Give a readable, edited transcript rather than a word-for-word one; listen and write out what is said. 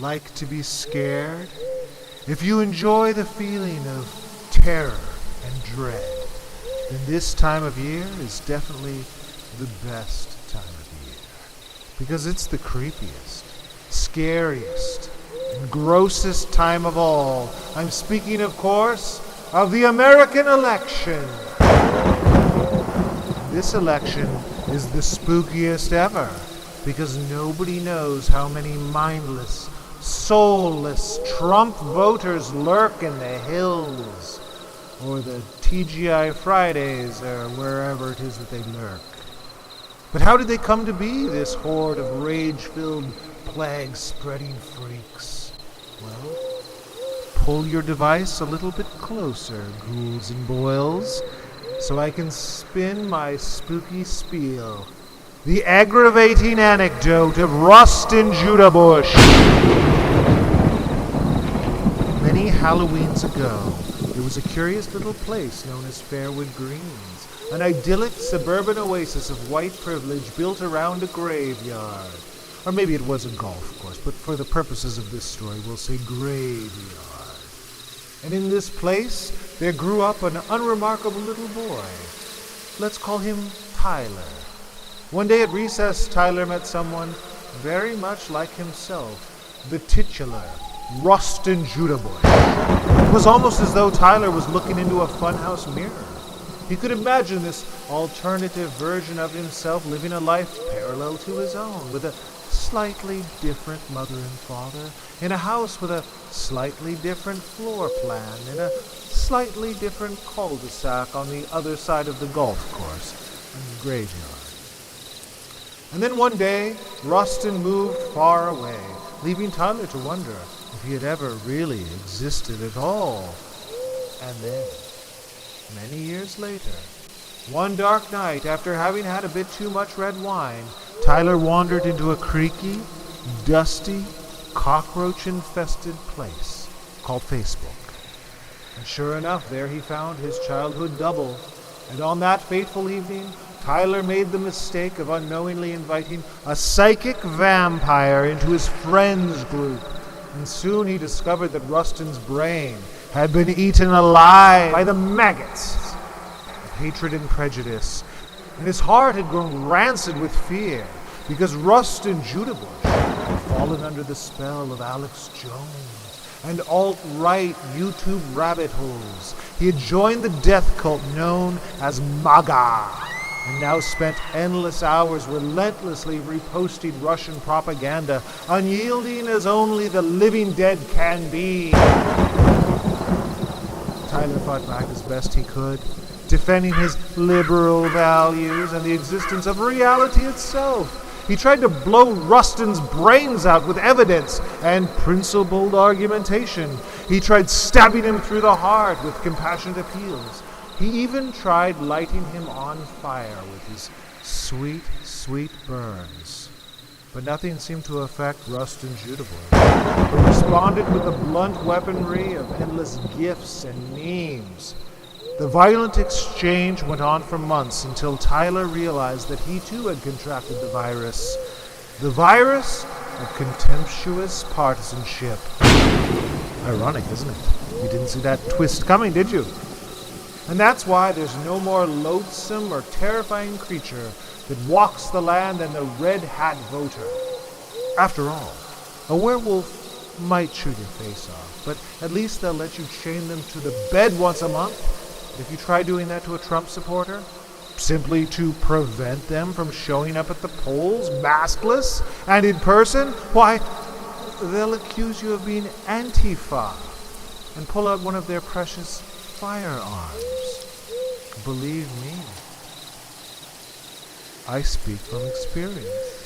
like to be scared, if you enjoy the feeling of terror and dread, then this time of year is definitely the best time of year. Because it's the creepiest, scariest, and grossest time of all. I'm speaking, of course, of the American election. This election is the spookiest ever, because nobody knows how many mindless, soulless Trump voters lurk in the hills, or the TGI Fridays, or wherever it is that they lurk. But how did they come to be, this horde of rage-filled, plague-spreading freaks? Well, pull your device a little bit closer, ghouls and boils, so I can spin my spooky spiel. The aggravating anecdote of Rustin Judah Bush. Many Halloweens ago, there was a curious little place known as Fairwood Greens, an idyllic suburban oasis of white privilege built around a graveyard. Or maybe it was a golf course, but for the purposes of this story, we'll say graveyard. And in this place, there grew up an unremarkable little boy. Let's call him Tyler. One day at recess, Tyler met someone very much like himself, the titular Rustin Judah Bush. It was almost as though Tyler was looking into a funhouse mirror. He could imagine this alternative version of himself living a life parallel to his own, with a slightly different mother and father, in a house with a slightly different floor plan, in a slightly different cul-de-sac on the other side of the golf course and the graveyard. And then one day, Rustin moved far away, leaving Tyler to wonder if he had ever really existed at all. And then, many years later, one dark night, after having had a bit too much red wine, Tyler wandered into a creaky, dusty, cockroach-infested place called Facebook. And sure enough, there he found his childhood double. And on that fateful evening, Tyler made the mistake of unknowingly inviting a psychic vampire into his friends group. And soon he discovered that Rustin's brain had been eaten alive by the maggots of hatred and prejudice. And his heart had grown rancid with fear, because Rustin Judah Bush had fallen under the spell of Alex Jones and alt-right YouTube rabbit holes. He had joined the death cult known as MAGA, and now spent endless hours relentlessly reposting Russian propaganda, unyielding as only the living dead can be. Tyler fought back as best he could, defending his liberal values and the existence of reality itself. He tried to blow Rustin's brains out with evidence and principled argumentation. He tried stabbing him through the heart with compassionate appeals. He even tried lighting him on fire with his sweet, sweet burns. But nothing seemed to affect Rustin Judah Bush, who responded with the blunt weaponry of endless gifs and memes. The violent exchange went on for months until Tyler realized that he too had contracted the virus of contemptuous partisanship. Ironic, isn't it? You didn't see that twist coming, did you? And that's why there's no more loathsome or terrifying creature that walks the land than the red hat voter. After all, a werewolf might chew your face off, but at least they'll let you chain them to the bed once a month. If you try doing that to a Trump supporter, simply to prevent them from showing up at the polls maskless and in person, why, they'll accuse you of being Antifa and pull out one of their precious firearms. Believe me, I speak from experience.